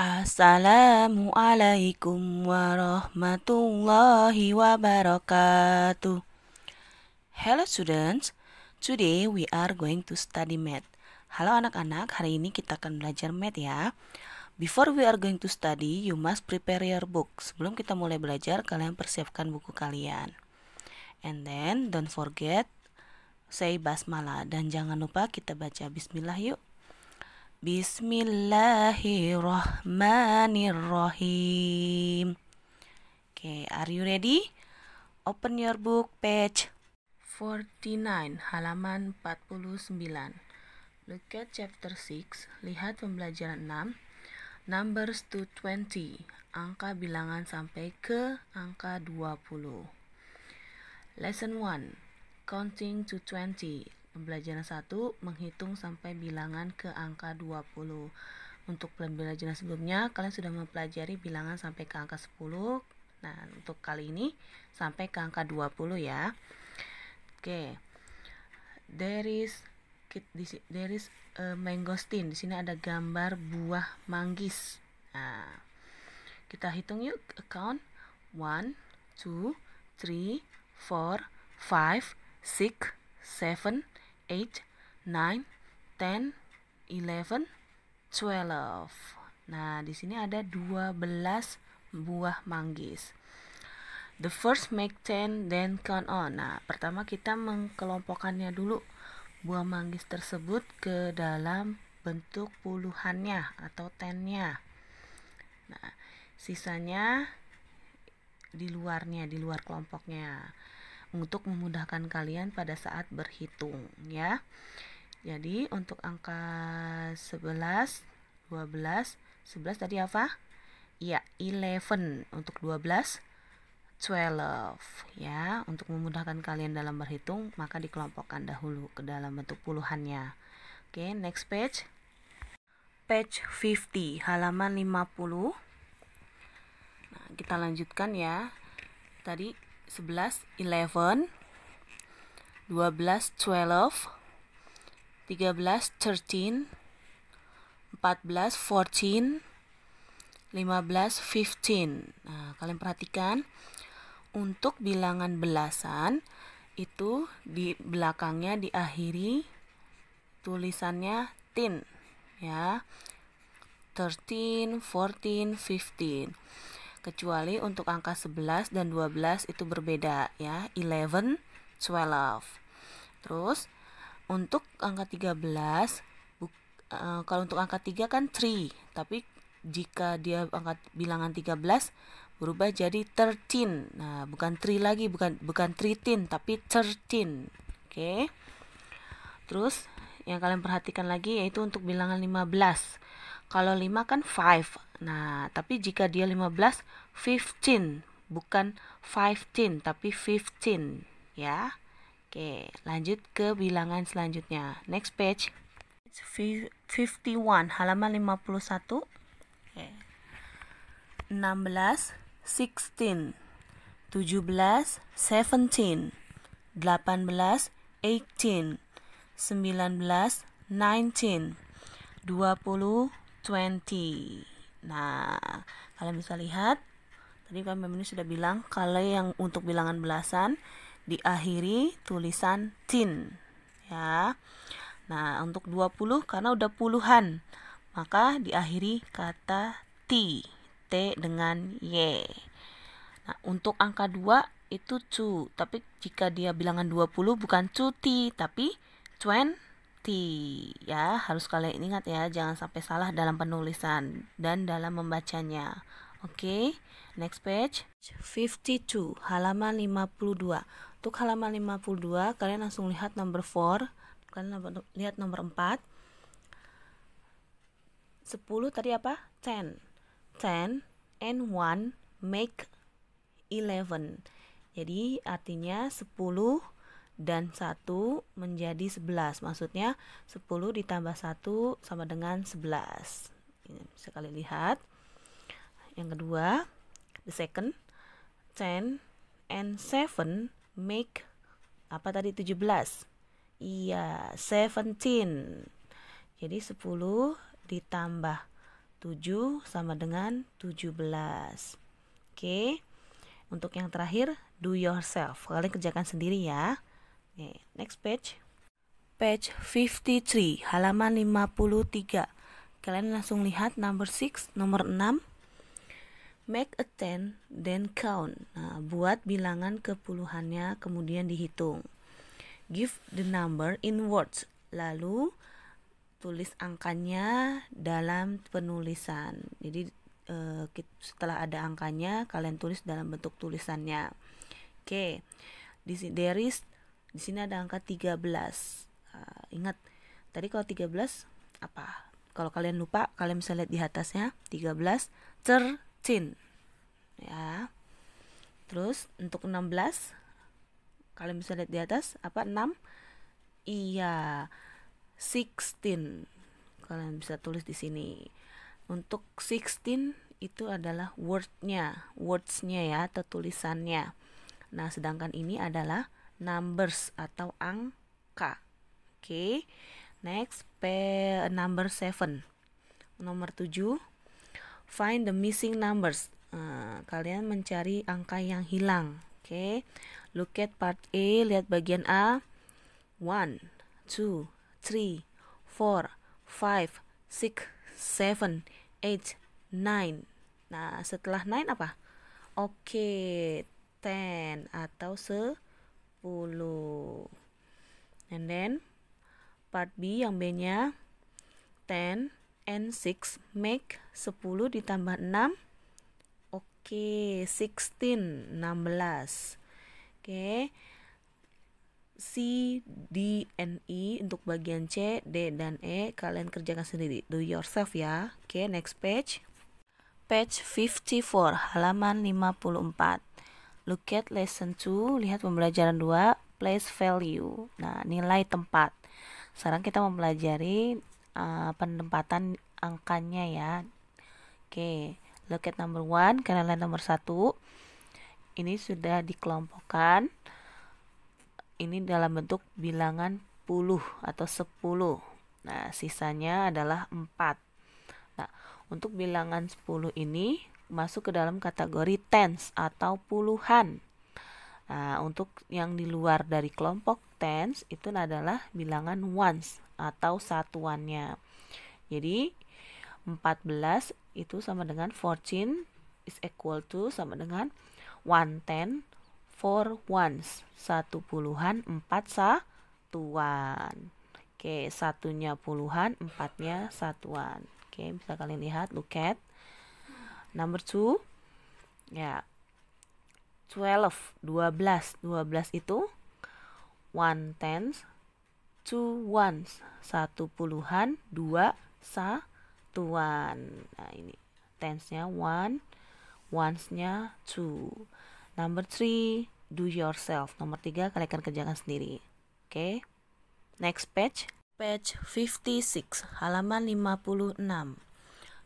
Assalamualaikum warahmatullahi wabarakatuh. Hello students, today we are going to study math. Halo anak-anak, hari ini kita akan belajar math ya. Before we are going to study, you must prepare your book. Sebelum kita mulai belajar, kalian persiapkan buku kalian. And then, don't forget, say basmalah. Dan jangan lupa kita baca bismillah yuk. Bismillahirrahmanirrahim. Okay, are you ready? Open your book, page 49, halaman 49. Look at chapter 6, lihat pembelajaran 6. Numbers to 20, angka bilangan sampai ke angka 20. Lesson 1, counting to 20. Pembelajaran 1, menghitung sampai bilangan ke angka 20. Untuk pembelajaran sebelumnya, kalian sudah mempelajari bilangan sampai ke angka 10. Nah, untuk kali ini sampai ke angka 20 ya. Oke. There is mangosteen. Di sini ada gambar buah manggis. Nah, kita hitung yuk, count 1, 2, 3, 4, 5, 6, 7, 8, 9, 10, 11, 12. Nah, di sini ada 12 buah manggis. The first make 10, then count on. Nah, pertama kita mengkelompokkannya dulu buah manggis tersebut ke dalam bentuk puluhannya atau 10-nya. Nah, sisanya di luar kelompoknya, untuk memudahkan kalian pada saat berhitung ya. Jadi untuk angka 11, 12, 11 tadi apa? Ya, 11. Untuk 12, 12 ya. Untuk memudahkan kalian dalam berhitung, maka dikelompokkan dahulu ke dalam bentuk puluhannya. Oke, next page. Page 50, halaman 50. Nah, kita lanjutkan ya. Tadi 11, 11, 12, 12, 13, 13, 14, 14, 15, 15. Nah, kalian perhatikan untuk bilangan belasan itu di belakangnya diakhiri tulisannya tin ya. 13, 14, 15. Kecuali untuk angka 11 dan 12 itu berbeda ya, 11, 12. Terus untuk angka 13, kalau untuk angka 3 kan 3, tapi jika dia angka bilangan 13 berubah jadi 13. Nah, bukan 3 lagi, bukan 13, tapi 13. Oke. Terus yang kalian perhatikan lagi yaitu untuk bilangan 15. Kalau 5 kan 5. Nah, tapi jika dia 15, 15. Bukan 15, tapi 15. Ya. Oke, lanjut ke bilangan selanjutnya. Next page. 51, halaman 51. Oke. 16, 16. 17, 17. 18, 18. 19, 19. 20, 20. Nah, kalian bisa lihat tadi Pak Mem ini sudah bilang kalau yang untuk bilangan belasan diakhiri tulisan tin ya. Nah, untuk 20 karena udah puluhan maka diakhiri kata t dengan y. Nah, untuk angka 2 itu 2, tapi jika dia bilangan 20 bukan 2t tapi 20 ya. Harus kalian ingat ya, jangan sampai salah dalam penulisan dan dalam membacanya. Oke, next page. 52, halaman 52. Untuk halaman 52 kalian langsung lihat number 4. Kalian lihat nomor 4. 10 tadi apa? 10. 10 and 1 make 11. Jadi artinya 10 dan 1 menjadi 11. Maksudnya 10 ditambah 1 sama dengan 11. Ini bisa kalian lihat. Yang kedua, the second, 10 and 7 make apa tadi? 17. Iya, 17. Jadi 10 ditambah 7 sama dengan 17. Oke. Untuk yang terakhir, do yourself. Kalian kerjakan sendiri ya. Oke, next page. Page 53, halaman 53. Kalian langsung lihat number 6, nomor 6. Make a 10, then count. Nah, buat bilangan ke puluhannya, kemudian dihitung. Give the number in words. Lalu tulis angkanya dalam penulisan. Jadi setelah ada angkanya, kalian tulis dalam bentuk tulisannya. Oke. Di sini ada angka 13. Ingat, tadi kalau 13 apa? Kalau kalian lupa, kalian bisa lihat di atasnya 13, 13. Ya. Terus untuk 16, kalian bisa lihat di atas apa? 6. Iya. 16. Kalian bisa tulis di sini. Untuk 16 itu adalah wordsnya ya, atau tulisannya. Nah, sedangkan ini adalah numbers atau angka. Oke. Next, number 7. Nomor 7. Find the missing numbers. Kalian mencari angka yang hilang. Oke. Look at part A, lihat bagian A. 1, 2, 3, 4, 5, 6, 7, 8, 9. Nah, setelah 9 apa? Oke, 10 atau 10. And then part B yang B-nya 10 and 6 make 10 ditambah 6. Oke, 16, 16. Oke. C, D, and E untuk bagian C, D, dan E kalian kerjakan sendiri. Do yourself ya. Oke, next page. Page 54, halaman 54. Look at lesson 2, lihat pembelajaran 2, place value. Nah, nilai tempat. Sekarang kita mempelajari penempatan angkanya ya. Oke, look at number 1, kalian lihat nomor 1. Ini sudah dikelompokkan. Ini dalam bentuk bilangan puluh atau 10. Nah, sisanya adalah 4. Nah, untuk bilangan 10 ini masuk ke dalam kategori tens atau puluhan. Nah, untuk yang di luar dari kelompok tens itu adalah bilangan ones atau satuannya. Jadi 14 itu sama dengan 14 is equal to sama dengan 110 4 ones, 1 puluhan 4 satuan. Oke, satunya puluhan, 4-nya satuan. Oke, bisa kalian lihat, look at number 2. Ya. 12, 12 itu 1 tens, 2 ones, 1 puluhan, 2 satuan. Nah, ini tensnya 1, ones-nya 2. Number 3, do yourself. Nomor 3, kalian akan kerjakan sendiri. Oke. Next page. Page 56, halaman 56.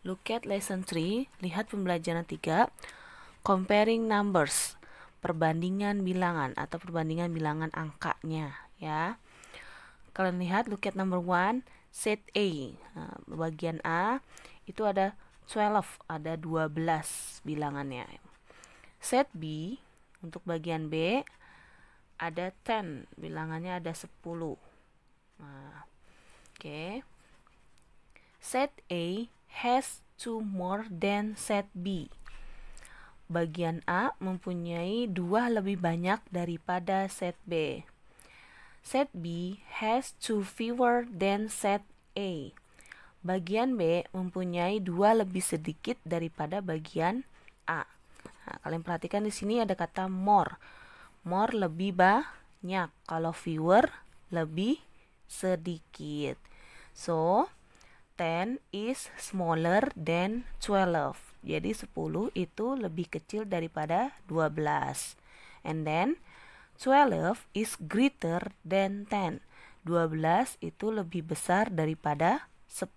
Look at lesson 3, lihat pembelajaran 3. Comparing numbers. Perbandingan bilangan atau perbandingan bilangan angkanya ya. Kalian lihat, look at number 1, set A. Nah, bagian A itu ada 12, ada 12 bilangannya. Set B, untuk bagian B ada 10, bilangannya ada 10. Nah, oke. Set A has 2 more than set B. Bagian A mempunyai 2 lebih banyak daripada set B. Set B has 2 fewer than set A. Bagian B mempunyai 2 lebih sedikit daripada bagian A. Nah, kalian perhatikan di sini ada kata more. More lebih banyak. Kalau fewer lebih sedikit. So, 10 is smaller than 12. Jadi 10 itu lebih kecil daripada 12. And then 12 is greater than 10. 12 itu lebih besar daripada 10.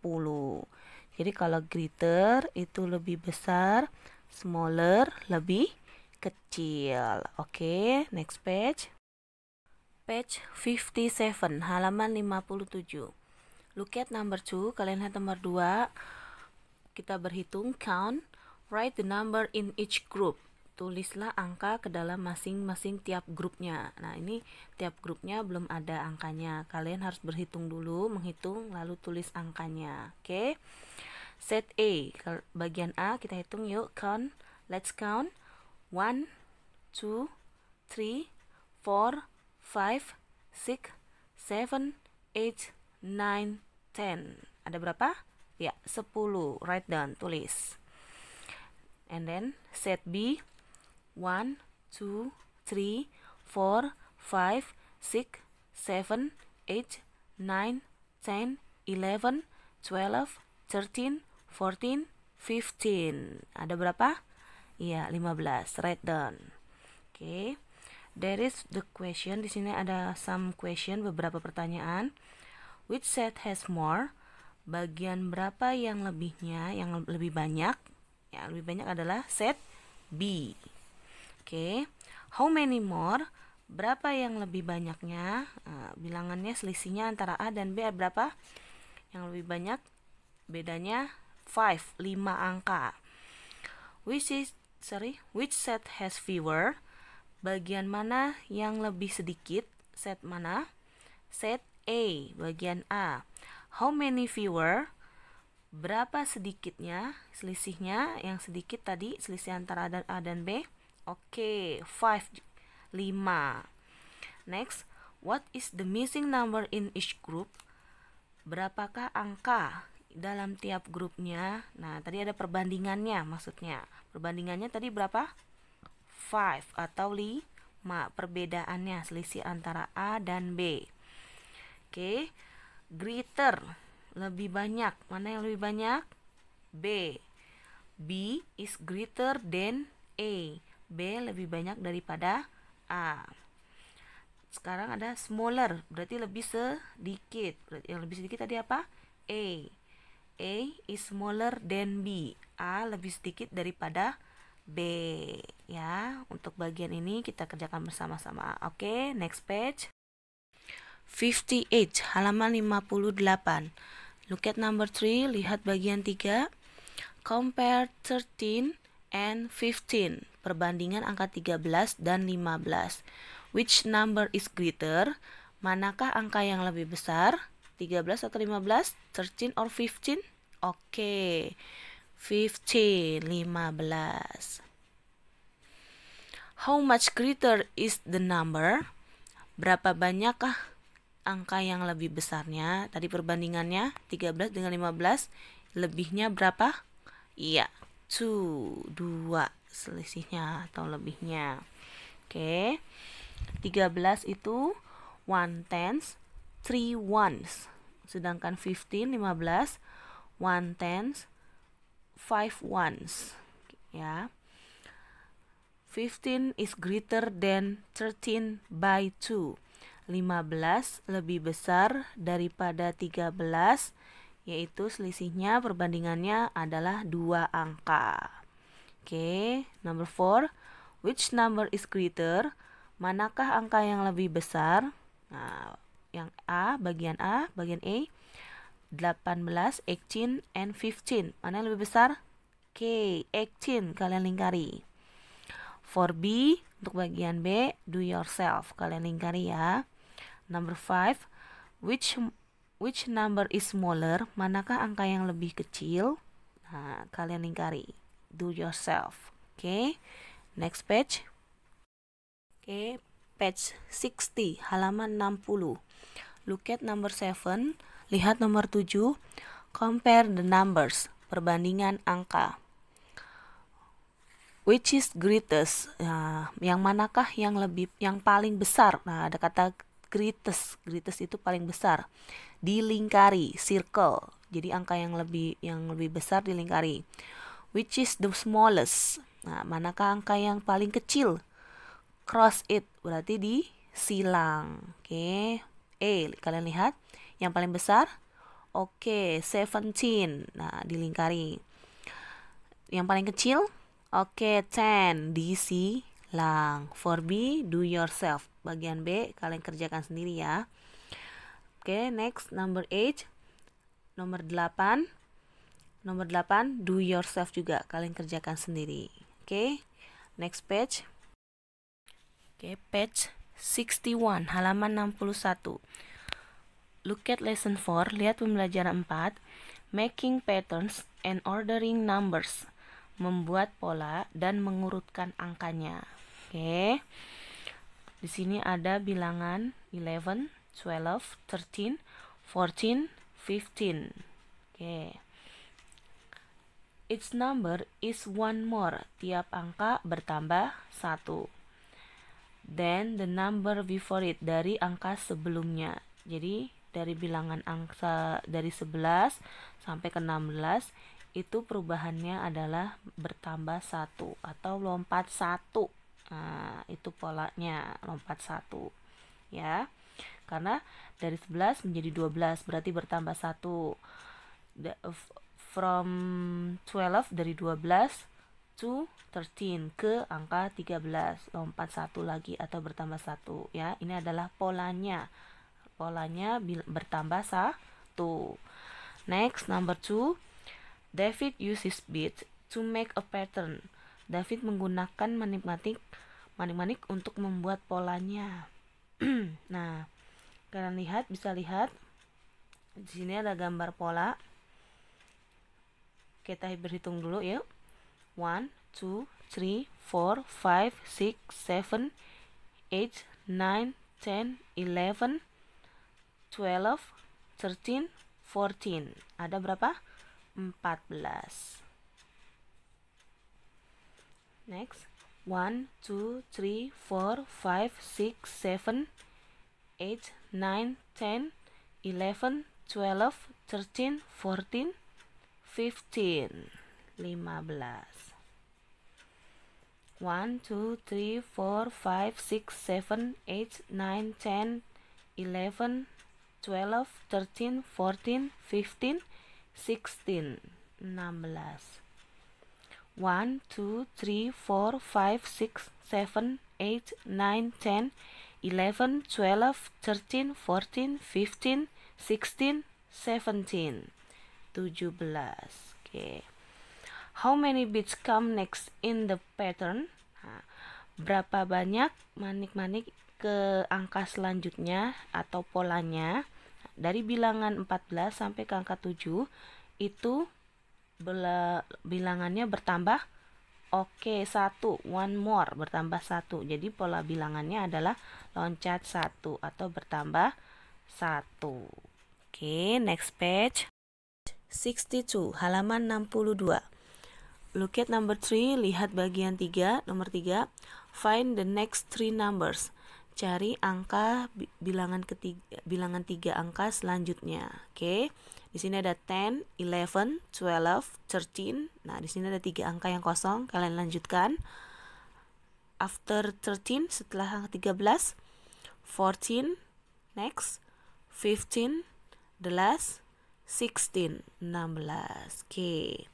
Jadi kalau greater itu lebih besar, smaller lebih kecil. Oke, next page. Page 57, halaman 57. Look at number 2, kalian lihat nomor 2. kita berhitung, count, write the number in each group. Tulislah angka ke dalam masing-masing tiap grupnya. Nah, ini tiap grupnya belum ada angkanya. Kalian harus berhitung dulu, menghitung, lalu tulis angkanya. Oke. Set A, bagian A kita hitung yuk, count. Let's count. 1, 2, 3, 4, 5, 6, 7, 8, 9, 10. Ada berapa? Ya, 10. Write down, tulis. And then set B, 1, 2, 3, 4, 5, 6, 7, 8, 9, 10, 11, 12, 13, 14, 15. Ada berapa? Iya, 15. Write down. Oke. There is the question. Di sini ada some question, beberapa pertanyaan. Which set has more? Bagian berapa yang lebihnya, yang lebih banyak? Yang lebih banyak adalah set B. Oke. How many more? Berapa yang lebih banyaknya? Bilangannya selisihnya antara A dan B berapa? Yang lebih banyak bedanya 5, 5 angka. Which set has fewer? Bagian mana yang lebih sedikit? Set mana? Set A, bagian A. How many fewer? Berapa sedikitnya? Selisihnya yang sedikit tadi, selisih antara A dan B. Oke, 5, 5. Next, what is the missing number in each group? Berapakah angka dalam tiap grupnya? Nah, tadi ada perbandingannya maksudnya. Perbandingannya tadi berapa? 5 atau 5. Perbedaannya selisih antara A dan B. Oke. Greater, lebih banyak. Mana yang lebih banyak? B. B is greater than A. B lebih banyak daripada A. Sekarang ada smaller, berarti lebih sedikit. Berarti yang lebih sedikit tadi apa? A. A is smaller than B. A lebih sedikit daripada B. Ya, untuk bagian ini kita kerjakan bersama-sama. Oke, next page. 58, halaman 58. Look at number 3, lihat bagian 3. Compare 13 and 15. Perbandingan angka 13 dan 15. Which number is greater? Manakah angka yang lebih besar? 13 atau 15? 13 or 15? Oke. 15, 15. How much greater is the number? Berapa banyakkah angka yang lebih besarnya? Tadi perbandingannya 13 dengan 15. Lebihnya berapa? Iya, 2 selisihnya atau lebihnya. Oke. 13 itu 1/10, 3 ones. Sedangkan 15, 15, 1/10, 5 ones. Ya. 15 is greater than 13 by 2. 15 lebih besar daripada 13, yaitu selisihnya perbandingannya adalah 2 angka. Oke, number 4. Which number is greater? Manakah angka yang lebih besar? Nah, yang A, bagian A, bagian A. 18, 18, and 15. Mana yang lebih besar? Oke, 18. Kalian lingkari. For B, untuk bagian B, do yourself. Kalian lingkari ya. Number 5. Which number is smaller? Manakah angka yang lebih kecil? Nah, kalian lingkari. Do yourself. Oke. Next page. Oke, page 60, halaman 60. Look at number 7. Lihat nomor 7. Compare the numbers. Perbandingan angka. Which is greatest? Nah, yang manakah yang paling besar? Nah, ada kata greatest. Greatest itu paling besar. Dilingkari, circle. Jadi angka yang lebih besar dilingkari. Which is the smallest? Nah, manakah angka yang paling kecil? Cross it, berarti disilang. Oke. Kalian lihat yang paling besar? Oke, 17. Nah, dilingkari. Yang paling kecil? Oke, 10. Disilang. For B, do yourself. Bagian B, kalian kerjakan sendiri ya. Oke, next, number 8. Nomor 8. Nomor 8, do yourself juga, kalian kerjakan sendiri. Oke, next page. Oke, page 61, halaman 61. Look at lesson 4, lihat pembelajaran 4. Making patterns and ordering numbers, membuat pola dan mengurutkan angkanya. Oke. Di sini ada bilangan 11, 12, 13, 14, 15. Oke. Each number is one more. Tiap angka bertambah 1. Then the number before it, dari angka sebelumnya. Jadi dari bilangan angka dari 11 sampai ke 16 itu perubahannya adalah bertambah 1 atau lompat 1. Nah, itu polanya, lompat 1. Ya. Karena dari 11 menjadi 12 berarti bertambah 1. From 12, dari 12 to 13, ke angka 13, lompat 1 lagi atau bertambah 1. Ya, ini adalah polanya. Polanya bertambah 1. Next, number 2. David uses beads to make a pattern. David menggunakan manik-manik untuk membuat polanya. Nah, kalian bisa lihat di sini ada gambar pola. Kita berhitung dulu yuk. 1, 2, 3, 4, 5, 6, 7, 8, 9, 10, 11, 12, 13, 14. Ada berapa? 14. Next. 1, 2, 3, 4, 5, 6, 7, 8, 9, 10, 11, 12, 13, 14, 15. 15. 1, 2, 3, 4, 5, 6, 7, 8, 9, 10, 11, 12, 13, 14, 15, 16. 16. 1, 2, 3, 4, 5, 6, 7, 8, 9, 10, 11, 12, 13, 14, 15, 16, 17. 17. Okay. How many beads come next in the pattern? Nah, berapa banyak manik-manik ke angka selanjutnya atau polanya? Dari bilangan 14 sampai ke angka 7 itu bilangannya bertambah. Oke, 1, one more, bertambah 1. Jadi pola bilangannya adalah loncat 1 atau bertambah 1. Oke, next page. 62, halaman 62. Look at number 3, lihat bagian 3, nomor 3. Find the next 3 numbers. Cari angka bilangan 3 angka selanjutnya. Oke. Di sini ada 10, 11, 12, 13. Nah, di sini ada 3 angka yang kosong. Kalian lanjutkan. After 13, setelah angka 13, 14, next, 15, the last, 16, 16. Oke.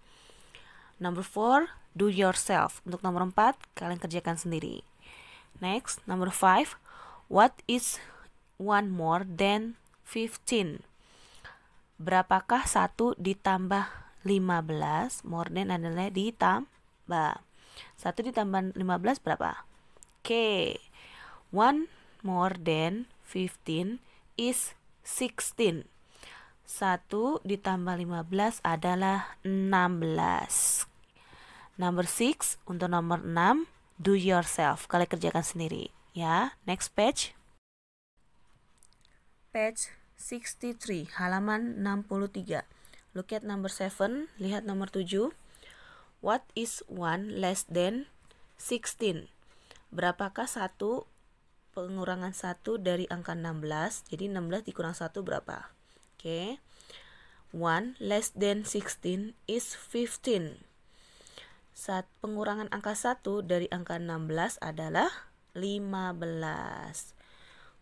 Number 4, do yourself. Untuk nomor 4, kalian kerjakan sendiri. Next, number 5, what is one more than 15? Berapakah 1 ditambah 15? More than adalah ditambah. 1 ditambah 15 berapa? Oke. One more than 15 is 16. 1 ditambah 15 adalah 16. Number 6, untuk nomor 6, do yourself. Kalian kerjakan sendiri. Ya, next page. Page 63, halaman 63. Look at number 7, lihat nomor 7. What is 1 less than 16? Berapakah 1 pengurangan 1 dari angka 16? Jadi 16 dikurang 1 berapa? Oke. 1 less than 16 is 15. Pengurangan angka 1 dari angka 16 adalah 15.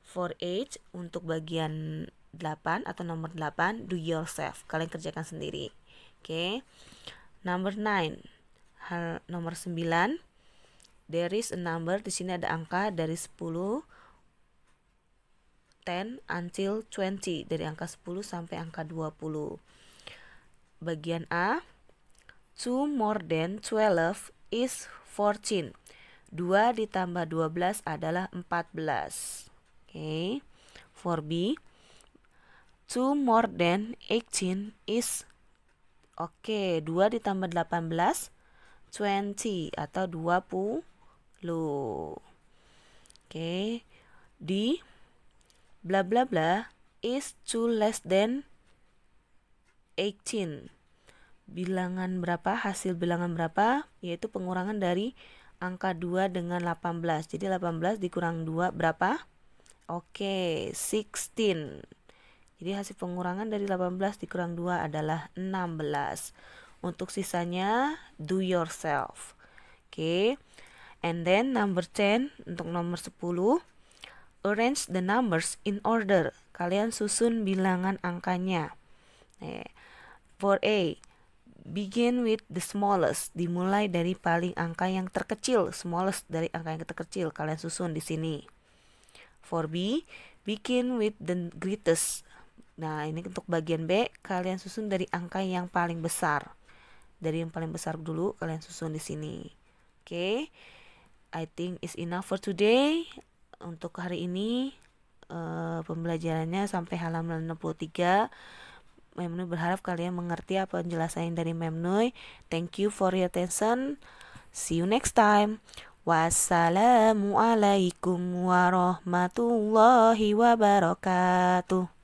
For H, untuk bagian 8 atau nomor 8, do yourself. Kalian kerjakan sendiri. Oke. Number 9. Nomor 9. There is a number, di sini ada angka dari 10, 10 until 20, dari angka 10 sampai angka 20. Bagian A, 2 more than 12 is 14. 2 ditambah 12 adalah 14. Oke. For B, 2 more than 18 is 2 ditambah 18 20 atau 20. Oke. D, bla bla bla is 2 less than 18. Bilangan berapa? Hasil bilangan berapa? Yaitu pengurangan dari angka 2 dengan 18. Jadi 18 dikurang 2 berapa? 16. Jadi hasil pengurangan dari 18 dikurang 2 adalah 16. Untuk sisanya do yourself. And then number 10, untuk nomor 10, arrange the numbers in order. Kalian susun bilangan angkanya. For A, begin with the smallest. Dimulai dari paling angka yang terkecil, smallest dari angka yang terkecil. Kalian susun di sini. For B, begin with the greatest. Nah, ini untuk bagian B, kalian susun dari angka yang paling besar. Dari yang paling besar dulu kalian susun di sini. I think it's enough for today. Untuk hari ini pembelajarannya sampai halaman 63. Memnui berharap kalian mengerti apa penjelasan dari Memnui. Thank you for your attention. See you next time. Wassalamualaikum warahmatullahi wabarakatuh.